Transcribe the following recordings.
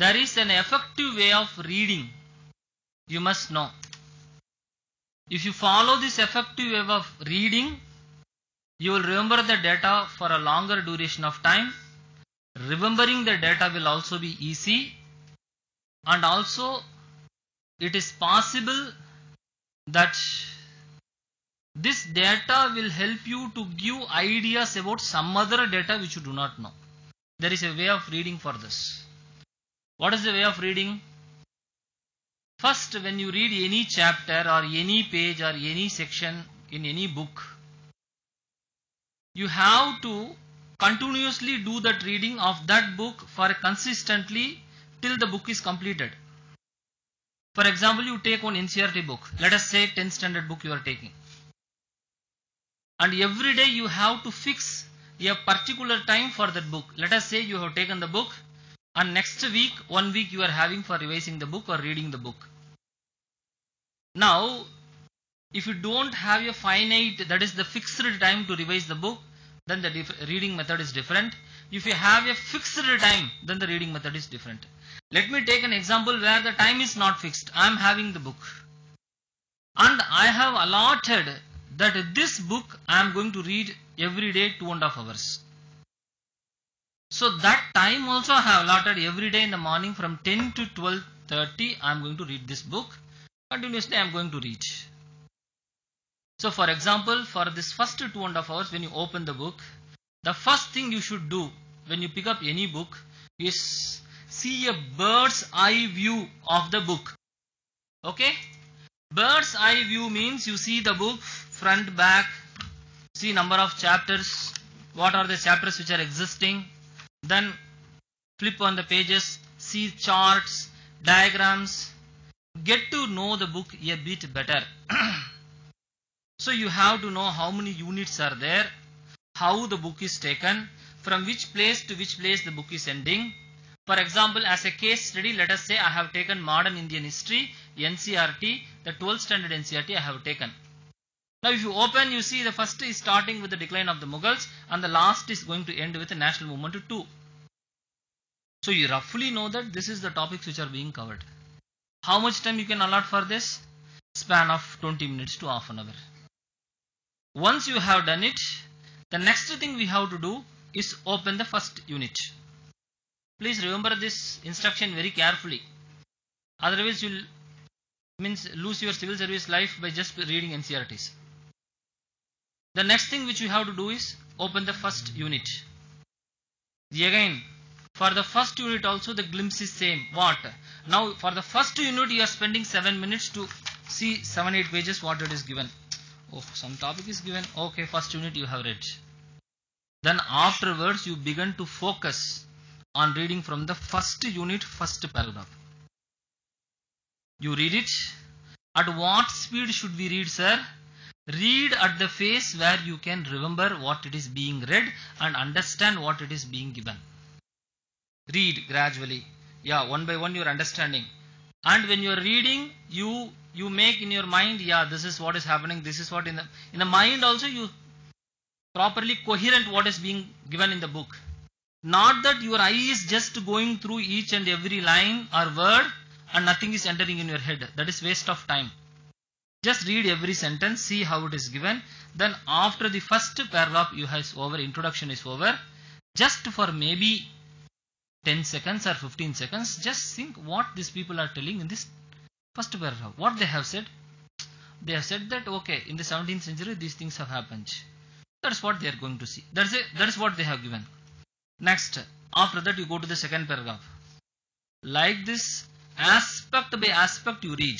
There is an effective way of reading. You must know. If you follow this effective way of reading, you will remember the data for a longer duration of time. Remembering the data will also be easy, and also it is possible that this data will help you to give ideas about some other data which you do not know. There is a way of reading for this. What is the way of reading? First, when you read any chapter or any page or any section in any book, you have to continuously do that reading of that book for consistently till the book is completed. For example, you take one NCERT book. Let us say 10th standard book you are taking. And every day you have to fix a particular time for that book. Let us say you have taken the book and next week, 1 week you are having for revising the book or reading the book. Now, if you don't have a finite, that is the fixed time to revise the book, then the reading method is different. If you have a fixed time, then the reading method is different. Let me take an example where the time is not fixed. I am having the book and I have allotted that this book I am going to read every day 2.5 hours. So that time also I have allotted every day in the morning from 10 to 12:30 I am going to read this book. Continuously I am going to read. So for example, for this first 2.5 hours when you open the book, the first thing you should do when you pick up any book is see a bird's eye view of the book. Okay? Bird's eye view means you see the book front, back, see number of chapters, what are the chapters which are existing, then flip on the pages, see charts, diagrams, get to know the book a bit better. So you have to know how many units are there, how the book is taken, from which place to which place the book is ending. For example, as a case study, let us say I have taken Modern Indian History, NCERT, the 12th standard NCERT I have taken. Now if you open, you see the first is starting with the decline of the Mughals and the last is going to end with the national movement 2. So you roughly know that this is the topics which are being covered. How much time you can allot for this? Span of 20 minutes to half an hour. Once you have done it, the next thing we have to do is open the first unit. Please remember this instruction very carefully. Otherwise you will lose your civil service life by just reading NCERTs. The next thing which you have to do is open the first unit. Again, for the first unit also the glimpse is same. What? Now for the first unit you are spending 7 minutes to see 7-8 pages what it is given. Oh, some topic is given. Okay, first unit you have read. Then afterwards you begin to focus on reading from the first unit, first paragraph. You read it. At what speed should we read, sir? Read at the phase where you can remember what it is being read and understand what it is being given. Read gradually. Yeah, one by one you are understanding. And when you are reading, you make in your mind, yeah, this is what is happening, this is what in the mind also you properly coherent what is being given in the book. Not that your eye is just going through each and every line or word and nothing is entering in your head. That is waste of time. Just read every sentence, see how it is given. Then after the first paragraph you have over, introduction is over, just for maybe 10 seconds or 15 seconds, just think what these people are telling in this first paragraph. What they have said? They have said that, okay, in the 17th century these things have happened. That's what they are going to see. That is what they have given. Next, after that you go to the second paragraph. Like this, aspect by aspect you read.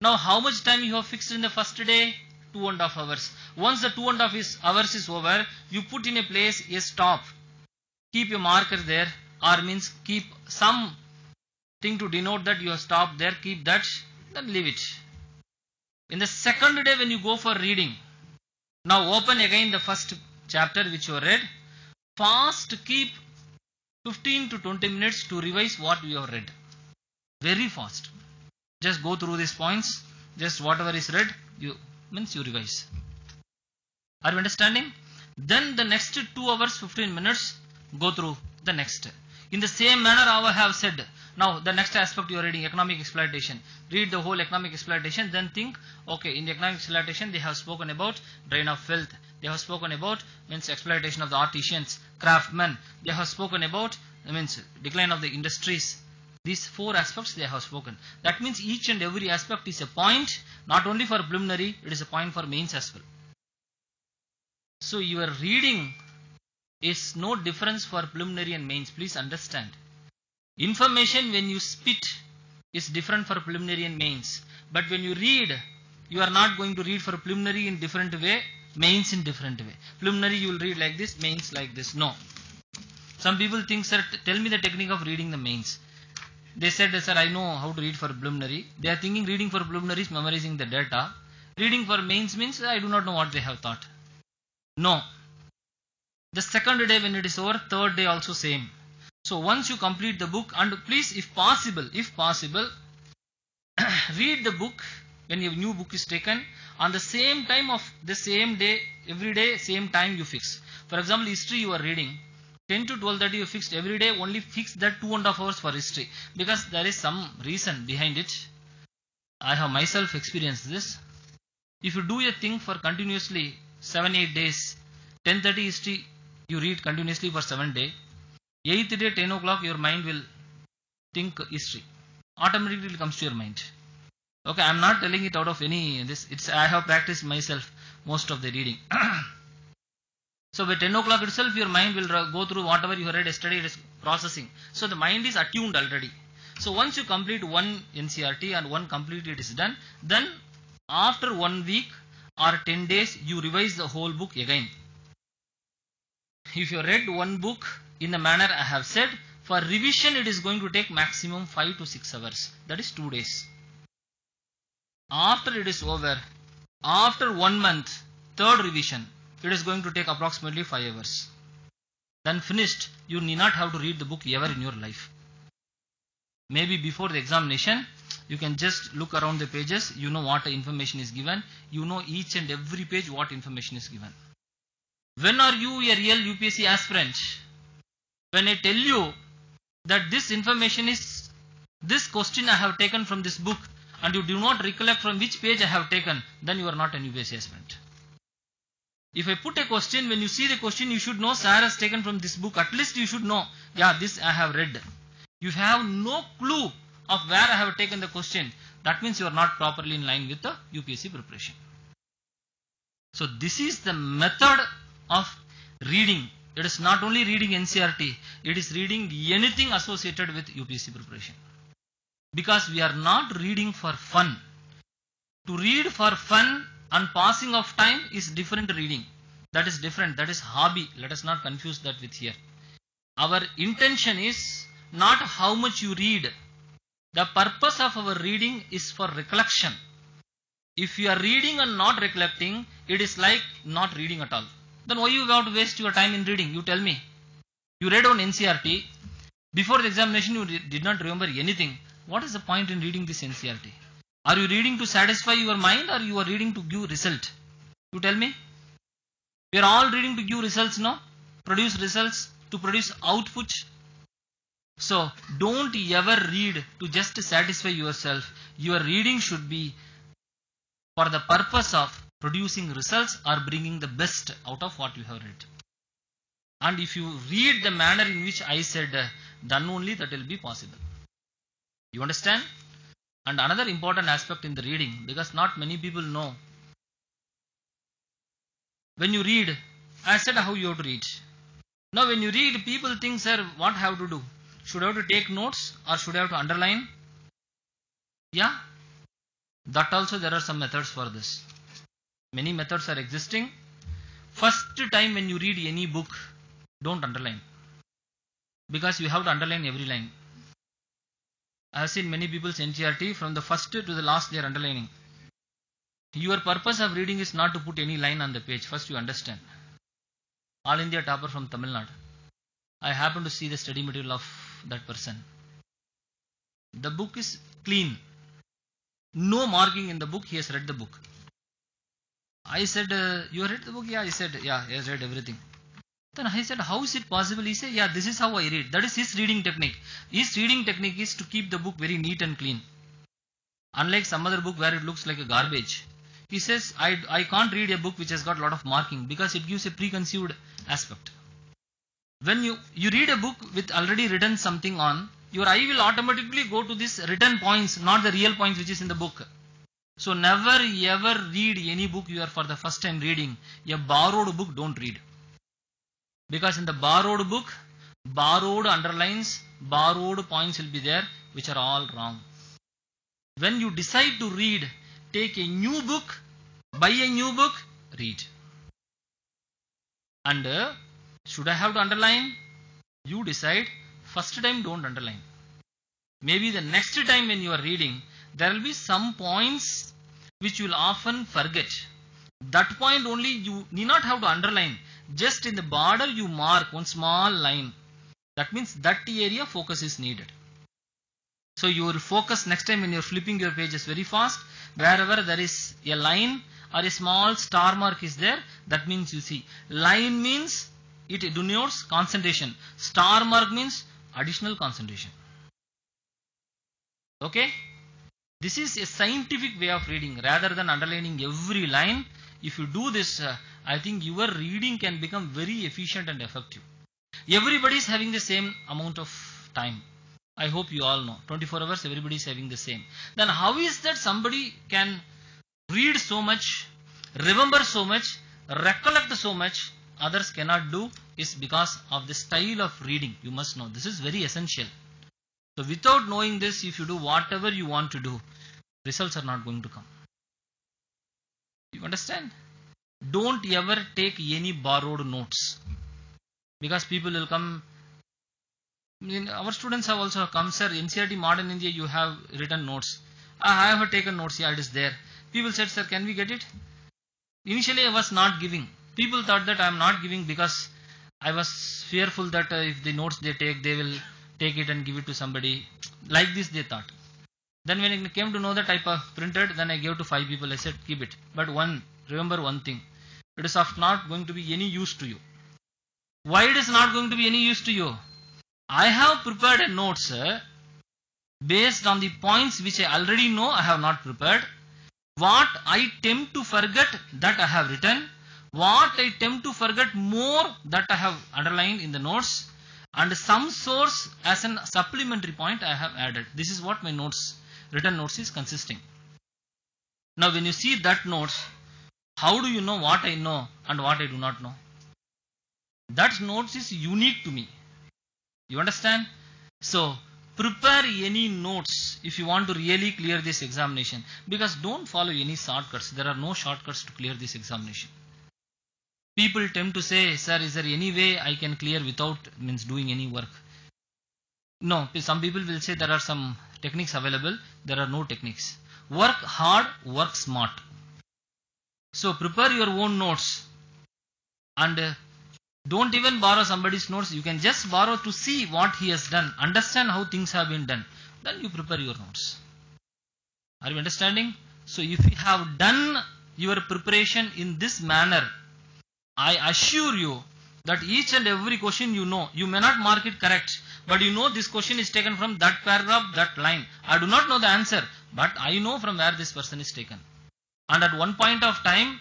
Now how much time you have fixed in the first day? 2.5 hours. Once the 2.5 hours is over, you put in a place a stop. Keep a marker there, or means keep some thing to denote that you have stopped there, keep that, then leave it. In the second day when you go for reading, now open again the first chapter which you read. Fast keep 15 to 20 minutes to revise what you have read. Very fast. Just go through these points, just whatever is read, you revise. Are you understanding? Then the next 2 hours 15 minutes, go through the next. In the same manner I have said, Now the next aspect you are reading, economic exploitation. Read the whole economic exploitation, then think, okay, in the economic exploitation they have spoken about drain of wealth. They have spoken about means exploitation of the artisans, craftsmen. They have spoken about means decline of the industries. These 4 aspects they have spoken. That means each and every aspect is a point, not only for preliminary, it is a point for mains as well. So your reading is no difference for preliminary and mains. Please understand. Information when you spit is different for preliminary and mains. But when you read, you are not going to read for preliminary in different way, mains in different way. Preliminary you will read like this, mains like this. No. Some people think, sir, tell me the technique of reading the mains. They said, sir, I know how to read for preliminary. They are thinking reading for preliminary is memorizing the data. Reading for mains means I do not know what they have thought. No. The second day when it is over, third day also same. So once you complete the book, and please if possible, read the book when your new book is taken on the same time of the same day, every day, same time you fix. For example, history you are reading, 10 to 12:30 you fixed every day, only fix that 2.5 hours for history. Because there is some reason behind it. I have myself experienced this. If you do a thing for continuously 7-8 days, 10:30 history you read continuously for 7 days, 8th day 10 o'clock your mind will think history. Automatically it comes to your mind. Okay, I am not telling it out of any this. It's I have practiced myself most of the reading. So by 10 o'clock itself your mind will go through whatever you read yesterday, it is processing. So the mind is attuned already. So once you complete one NCERT and one completely it is done, then after 1 week or 10 days you revise the whole book again. If you read one book in the manner I have said, for revision it is going to take maximum 5 to 6 hours. That is 2 days. After it is over, after 1 month, third revision, it is going to take approximately 5 hours. Then finished, you need not have to read the book ever in your life. Maybe before the examination, you can just look around the pages, you know what information is given, you know each and every page what information is given. When are you a real UPSC aspirant? When I tell you that this information is, this question I have taken from this book and you do not recollect from which page I have taken, then you are not an UPSC aspirant. If I put a question, when you see the question, you should know, sir has taken from this book. At least you should know, yeah, this I have read. You have no clue of where I have taken the question. That means you are not properly in line with the UPSC preparation. So this is the method of reading. It is not only reading NCERT, it is reading anything associated with UPSC preparation. Because we are not reading for fun. To read for fun and passing of time is different reading. That is different. That is hobby. Let us not confuse that with here. Our intention is not how much you read. The purpose of our reading is for recollection. If you are reading and not recollecting, it is like not reading at all. Then why you have to waste your time in reading? You tell me. You read on NCERT. Before the examination you did not remember anything. What is the point in reading this NCERT? Are you reading to satisfy your mind or you are reading to give result? You tell me. We are all reading to give results, no? Produce results, to produce output. So don't ever read to just satisfy yourself. Your reading should be for the purpose of producing results or bringing the best out of what you have read. And if you read the manner in which I said, then only that will be possible. You understand? And another important aspect in the reading, because not many people know. When you read, I said how you have to read. Now when you read, people think, sir, what I have to do? Should I have to take notes or should I have to underline? Yeah. That also there are some methods for this. Many methods are existing. First time when you read any book, don't underline. Because you have to underline every line. I have seen many people's NCERT from the first to the last they are underlining. Your purpose of reading is not to put any line on the page. First you understand. All India topper from Tamil Nadu. I happen to see the study material of that person. The book is clean. No marking in the book. He has read the book. I said, you read the book? Yeah, he said, yeah, he has read everything. Then I said, how is it possible? He said, yeah, this is how I read. That is his reading technique. His reading technique is to keep the book very neat and clean. Unlike some other book where it looks like a garbage. He says, I can't read a book which has got a lot of marking because it gives a preconceived aspect. When you read a book with already written something on, your eye will automatically go to these written points, not the real points which is in the book. So never ever read any book you are for the first time reading. A borrowed book, don't read. Because in the borrowed book, borrowed underlines, borrowed points will be there, which are all wrong. When you decide to read, take a new book, buy a new book, read. And should I have to underline? You decide. First time don't underline. Maybe the next time when you are reading, there will be some points which you will often forget. That point only you need not have to underline. Just in the border you mark one small line. That means that area focus is needed. So you will focus next time when you are flipping your pages very fast. Wherever there is a line or a small star mark is there, that means you see. Line means it denotes concentration. Star mark means additional concentration. Okay? This is a scientific way of reading rather than underlining every line. If you do this, I think your reading can become very efficient and effective. Everybody is having the same amount of time. I hope you all know. 24 hours everybody is having the same. Then how is that somebody can read so much, remember so much, recollect so much, others cannot do? Is because of the style of reading. You must know. This is very essential. So without knowing this, if you do whatever you want to do, results are not going to come. You understand? Don't ever take any borrowed notes. Because people will come. Our students have also come, sir, NCERT Modern India, you have written notes. I have taken notes, yeah, it is there. People said, sir, can we get it? Initially I was not giving. People thought that I am not giving because I was fearful that if the notes they take, they will take it and give it to somebody. Like this they thought. Then when it came to know that I printed, then I gave to 5 people. I said, keep it. But remember one thing. It is of not going to be any use to you. Why it is not going to be any use to you? I have prepared a notes based on the points which I already know I have not prepared. What I tend to forget, that I have written. What I tend to forget more, that I have underlined in the notes. And some source as a supplementary point I have added. This is what my notes, written notes is consisting. Now when you see that notes, how do you know what I know and what I do not know? That notes is unique to me. You understand? So prepare any notes if you want to really clear this examination. Because don't follow any shortcuts. There are no shortcuts to clear this examination. People tend to say, sir, is there any way I can clear without doing any work? No, some people will say there are some techniques available. There are no techniques. Work hard, work smart. So prepare your own notes and don't even borrow somebody's notes. You can just borrow to see what he has done. Understand how things have been done. Then you prepare your notes. Are you understanding? So if you have done your preparation in this manner, I assure you that each and every question you know. You may not mark it correct, but you know this question is taken from that paragraph, that line. I do not know the answer, but I know from where this person is taken. And at one point of time,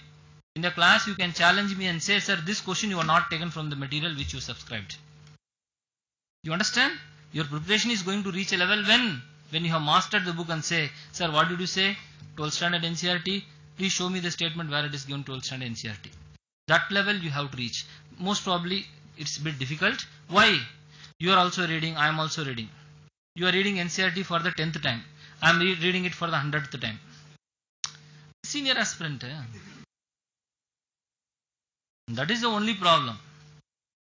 in the class, you can challenge me and say, sir, this question you are not taken from the material which you subscribed. You understand? Your preparation is going to reach a level when you have mastered the book and say, sir, what did you say? 12th standard NCERT. Please show me the statement where it is given 12th standard NCERT. That level you have to reach. Most probably it's a bit difficult. Why? You are also reading, I am also reading. You are reading NCERT for the 10th time. I am reading it for the 100th time. Senior aspirant. That is the only problem.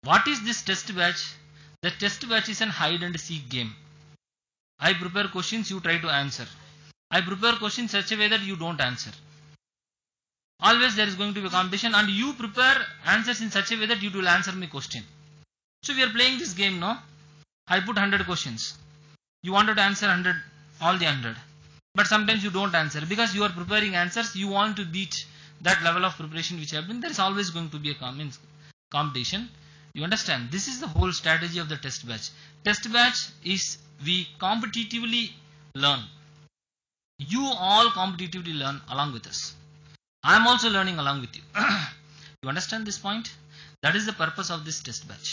What is this test batch? The test batch is an hide and seek game. I prepare questions, you try to answer. I prepare questions such a way that you don't answer. Always there is going to be a competition, and you prepare answers in such a way that you will answer my question. So we are playing this game, no? I put 100 questions. You wanted to answer 100, all the 100. But sometimes you don't answer because you are preparing answers. You want to beat that level of preparation which have been. There is always going to be a competition. You understand? This is the whole strategy of the test batch. Test batch is we competitively learn. You all competitively learn along with us. I am also learning along with you. You understand this point? That is the purpose of this test batch.